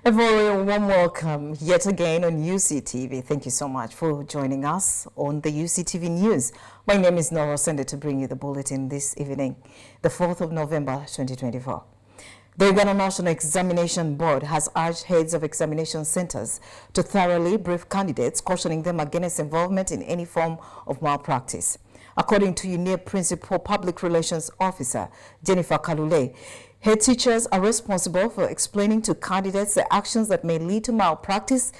A very warm welcome yet again on Uctv. Thank you so much for joining us on the Uctv News. My name is Nora Sende to bring you the bulletin this evening, the 4th of November 2024. The Uganda National Examination Board has urged heads of examination centers to thoroughly brief candidates, cautioning them against involvement in any form of malpractice. According to UNEP Principal Public Relations Officer Jennifer Kalule, head teachers are responsible for explaining to candidates the actions that may lead to malpractice,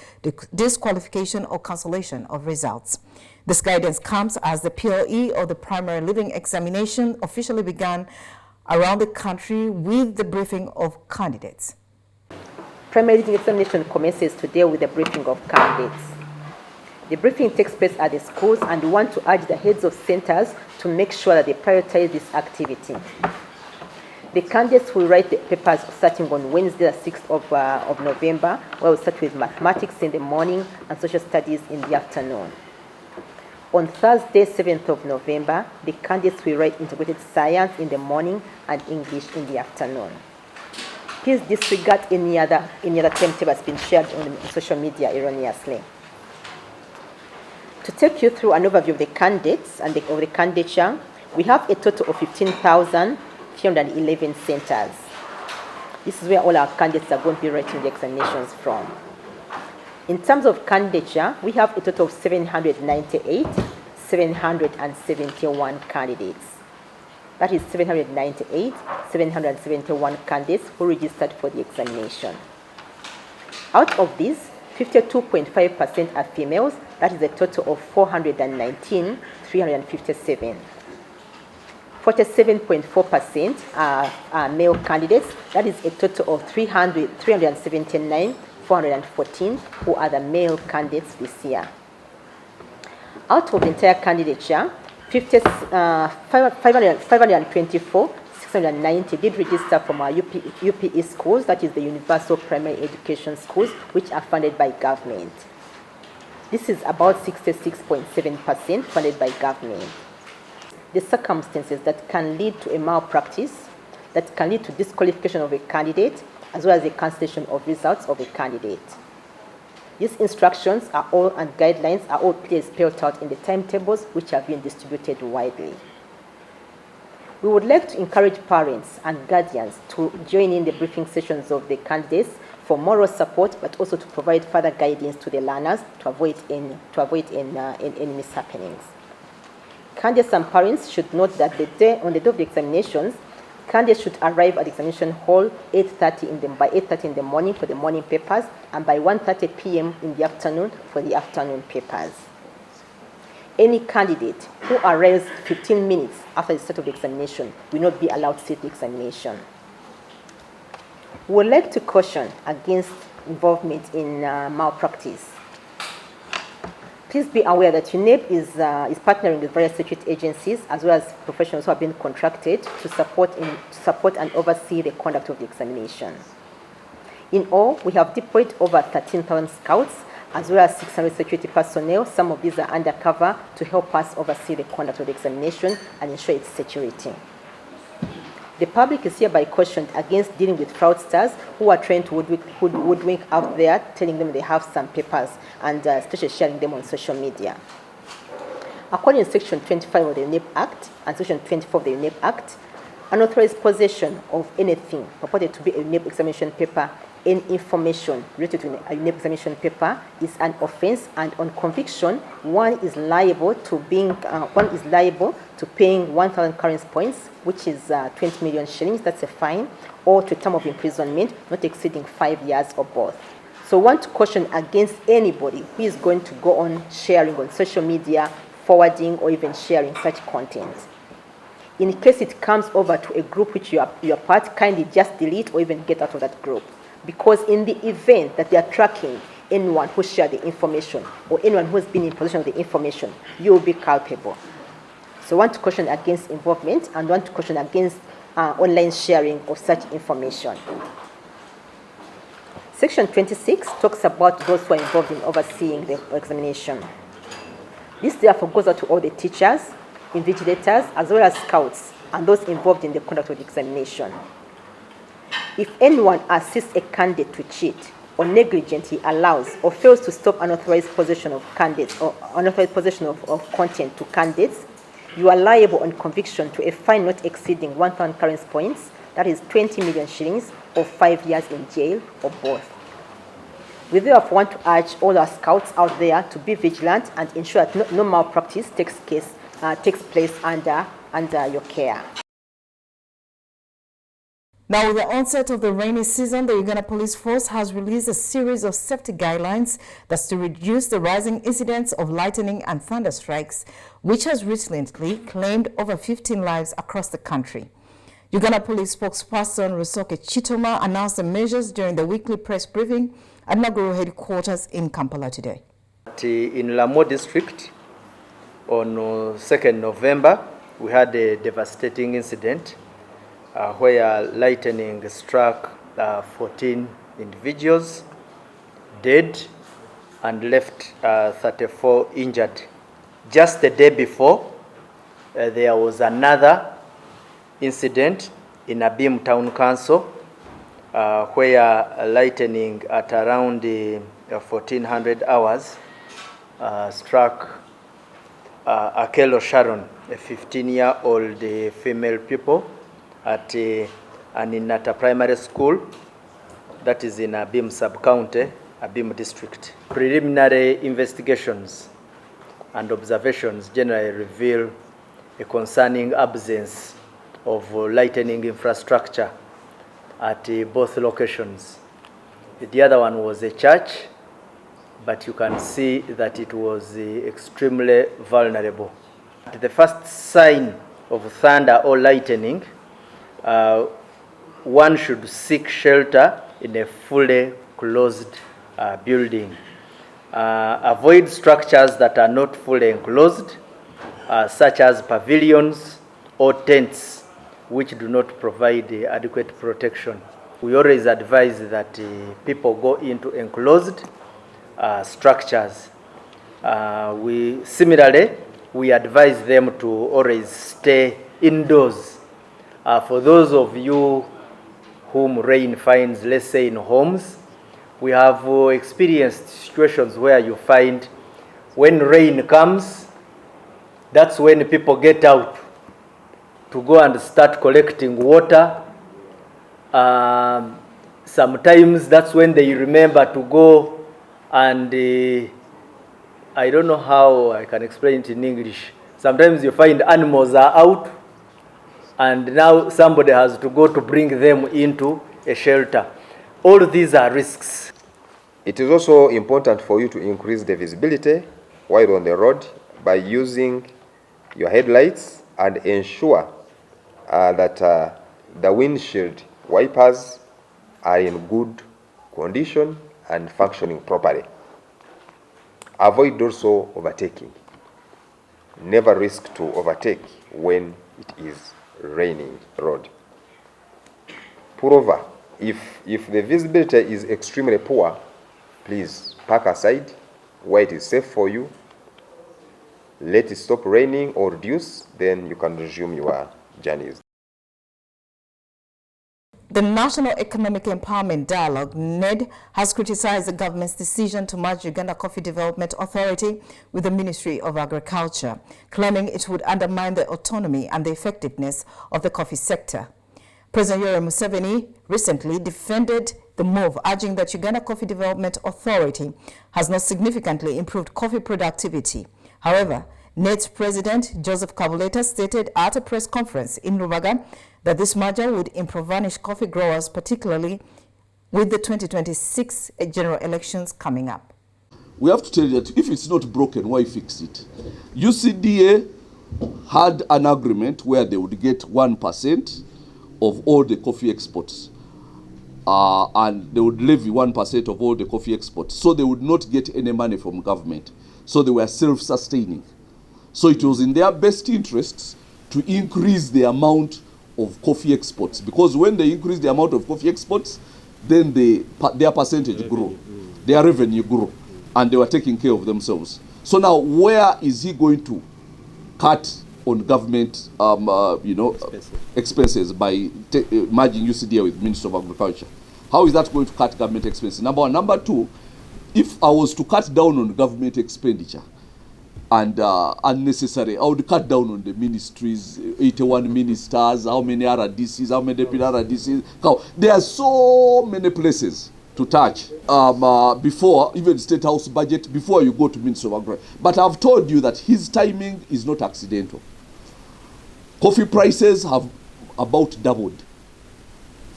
disqualification, or cancellation of results. This guidance comes as the PLE, or the Primary Living Examination, officially began around the country with the briefing of candidates. Primary Living Examination commences today with the briefing of candidates. The briefing takes place at the schools, and we want to urge the heads of centers to make sure that they prioritize this activity. The candidates will write the papers starting on Wednesday, the 6th of November, where we'll start with mathematics in the morning and social studies in the afternoon. On Thursday, 7th of November, the candidates will write integrated science in the morning and English in the afternoon. Please disregard any other timetable that's been shared on social media erroneously. To take you through an overview of the candidates and of the candidature, we have a total of 15,311 centers. This is where all our candidates are going to be writing the examinations from. In terms of candidature, we have a total of 771 candidates. That is 771 candidates who registered for the examination. Out of these, 52.5% are females. That is a total of 419,357. 47.4% are male candidates. That is a total of 379,414 who are the male candidates this year. Out of the entire candidature, 524,690 did register from our UPE schools, that is the Universal Primary Education Schools, which are funded by government. This is about 66.7% funded by government. The circumstances that can lead to a malpractice, that can lead to disqualification of a candidate, as well as the cancellation of results of a candidate. These instructions are all and guidelines are all clearly spelled out in the timetables, which have been distributed widely. We would like to encourage parents and guardians to join in the briefing sessions of the candidates for moral support, but also to provide further guidance to the learners to avoid any mishappenings. Candidates and parents should note that on the day of the examinations, candidates should arrive at the examination hall by 8:30 in the morning for the morning papers, and by 1:30 p.m. in the afternoon for the afternoon papers. Any candidate who arrives 15 minutes after the start of the examination will not be allowed to sit the examination. We would like to caution against involvement in malpractice. Please be aware that UNEP is partnering with various security agencies as well as professionals who have been contracted to support and oversee the conduct of the examination. In all, we have deployed over 13,000 scouts as well as 600 security personnel. Some of these are undercover to help us oversee the conduct of the examination and ensure its security. The public is hereby cautioned against dealing with fraudsters who are trying to woodwink out there, telling them they have some papers and especially sharing them on social media. According to Section 25 of the UNEP Act and Section 24 of the UNEP Act, unauthorized possession of anything purported to be a UNEP examination paper, any information related to a UNEP examination paper is an offense, and on conviction, one is liable to paying 1,000 currency points, which is 20 million shillings. That's a fine, or to a term of imprisonment not exceeding 5 years or both. So I want to caution against anybody who is going to go on sharing on social media, forwarding, or even sharing such content. In case it comes over to a group which you are part, kindly just delete or even get out of that group. Because in the event that they are tracking anyone who shared the information or anyone who has been in possession of the information, you will be culpable. So I want to caution against involvement and want to caution against online sharing of such information. Section 26 talks about those who are involved in overseeing the examination. This therefore goes out to all the teachers, invigilators, as well as scouts, and those involved in the conduct of the examination. If anyone assists a candidate to cheat or negligently allows or fails to stop unauthorized possession of candidates or unauthorized possession of content to candidates, you are liable on conviction to a fine not exceeding 1,000 currency points, that is 20 million shillings, or 5 years in jail, or both. We therefore want to urge all our scouts out there to be vigilant and ensure that no malpractice takes place under your care. Now, with the onset of the rainy season, the Uganda Police Force has released a series of safety guidelines that's to reduce the rising incidents of lightning and thunder strikes, which has recently claimed over 15 lives across the country. Uganda Police spokesperson Rusoke Chitoma announced the measures during the weekly press briefing at Naguru headquarters in Kampala today. In Lamo district, on 2nd November, we had a devastating incident where lightning struck 14 individuals dead and left 34 injured. Just the day before, there was another incident in Abim Town Council where lightning at around 1400 hours struck Akelo Sharon, a 15-year-old female pupil at Aninata Primary School, that is in Abim Sub-County, Abim District. Preliminary investigations and observations generally reveal a concerning absence of lightning infrastructure at both locations. The other one was a church, but you can see that it was extremely vulnerable. The first sign of thunder or lightning, one should seek shelter in a fully closed building. Avoid structures that are not fully enclosed, such as pavilions or tents, which do not provide adequate protection. We always advise that people go into enclosed structures. Similarly, we advise them to always stay indoors. For those of you whom rain finds, let's say in homes, we have experienced situations where you find when rain comes, that's when people get out to go and start collecting water. Sometimes that's when they remember to go and I don't know how I can explain it in English. Sometimes you find animals are out and now somebody has to go to bring them into a shelter. All these are risks. It is also important for you to increase the visibility while on the road by using your headlights and ensure that the windshield wipers are in good condition and functioning properly. Avoid also overtaking. Never risk to overtake when it is raining road. Moreover, if the visibility is extremely poor, please park aside where it is safe for you. Let it stop raining or reduce, then you can resume your journeys. The National Economic Empowerment Dialogue, NED, has criticized the government's decision to merge Uganda Coffee Development Authority with the Ministry of Agriculture, claiming it would undermine the autonomy and the effectiveness of the coffee sector. President Yoweri Museveni recently defended the move, urging that Uganda Coffee Development Authority has not significantly improved coffee productivity. However, NED's president, Joseph Kabuleta, stated at a press conference in Rubaga that this merger would impoverish coffee growers, particularly with the 2026 general elections coming up. We have to tell you that if it's not broken, why fix it? UCDA had an agreement where they would get 1% of all the coffee exports. And they would levy 1% of all the coffee exports. So they would not get any money from government. So they were self-sustaining. So it was in their best interests to increase the amount of coffee exports. Because when they increase the amount of coffee exports, then their percentage grew. Their revenue grew. And they were taking care of themselves. So now where is he going to cut on government expenses by merging UCDA with Ministry of Agriculture? How is that going to cut government expenses? Number one. Number two, if I was to cut down on government expenditure and unnecessary, I would cut down on the ministries, 81 ministers, how many RDCs, how many deputy RDCs. There are so many places to touch before even State House budget, before you go to Ministry of Agriculture. But I've told you that his timing is not accidental. Coffee prices have about doubled.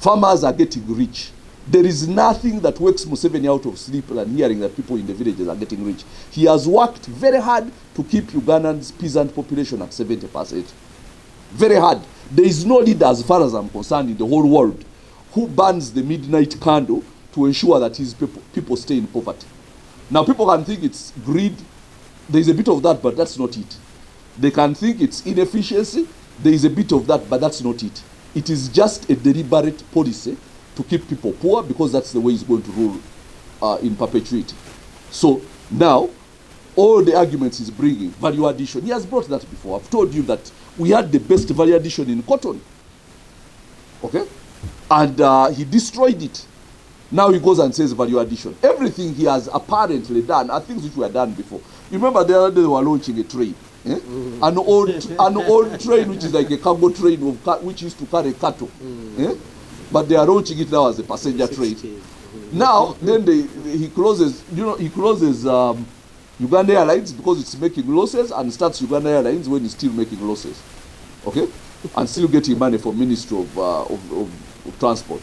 Farmers are getting rich. There is nothing that wakes Museveni out of sleep than hearing that people in the villages are getting rich. He has worked very hard to keep Uganda's peasant population at 70%. Very hard. There is no leader, as far as I'm concerned, in the whole world who burns the midnight candle to ensure that his people stay in poverty. Now, people can think it's greed. There is a bit of that, but that's not it. They can think it's inefficiency. There is a bit of that, but that's not it. It is just a deliberate policy to keep people poor, because that's the way he's going to rule in perpetuity. So now, all the arguments he's bringing, value addition, he has brought that before. I've told you that we had the best value addition in cotton. Okay? And he destroyed it. Now he goes and says value addition. Everything he has apparently done are things which were done before. You remember the other day they were launching a train. An old train which is like a cargo train which used to carry cattle. But they are launching it now as a passenger train. Now, then he closes Uganda Airlines because it's making losses, and starts Uganda Airlines when it's still making losses. Okay? And still getting money from Ministry of Transport,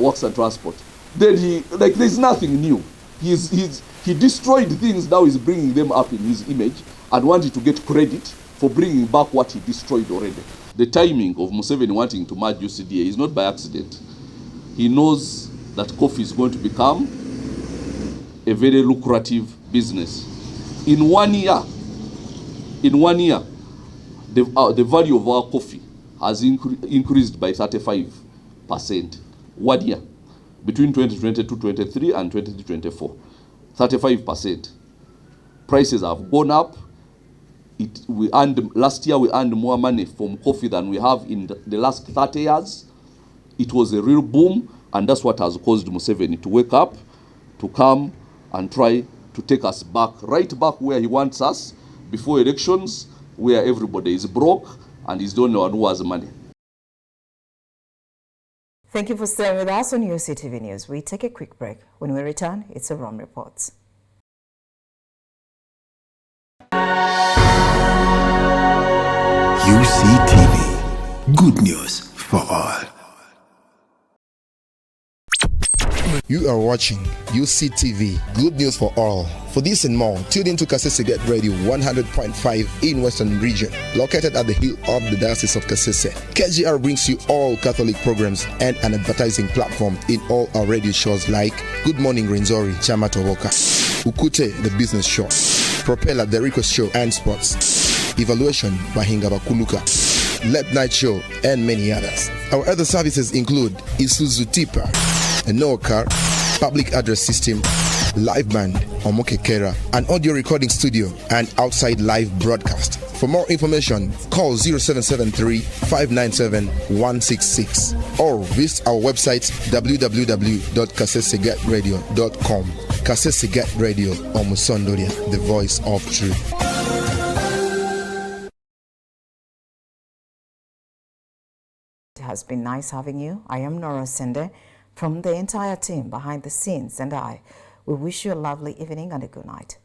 Works and Transport. Then there's nothing new. He destroyed things, now he's bringing them up in his image and wanting to get credit for bringing back what he destroyed already. The timing of Museveni wanting to merge UCDA is not by accident. He knows that coffee is going to become a very lucrative business. In 1 year, the value of our coffee has increased by 35%. 1 year, between 2022-23 and 2023-24, 35%. Prices have gone up. Last year we earned more money from coffee than we have in the last 30 years. It was a real boom, and that's what has caused Museveni to wake up, to come and try to take us right back where he wants us, before elections, where everybody is broke and he's the only one who has money. Thank you for staying with us on UCTV News. We take a quick break. When we return, it's Aram Reports. UCTV, good news for all. You are watching UCTV, good news for all. For this and more, tune into Kasese Get Radio 100.5 in Western Region, located at the hill of the Diocese of Kasese. KGR brings you all Catholic programs and an advertising platform in all our radio shows like Good Morning Renzori, Chama Toboka, Ukute, the business show, Propeller, the Rico show and sports, Evaluation, Bahinga Bakuluka, Late Night Show, and many others. Our other services include Isuzu Tipa, a no car, public address system, live band, Omokekera, an audio recording studio, and outside live broadcast. For more information, call 0773 597 166 or visit our website www.kasesegatradio.com. Kasese Radio, Omusondoria, the voice of truth. It has been nice having you. I am Nora Sende. From the entire team behind the scenes and we wish you a lovely evening and a good night.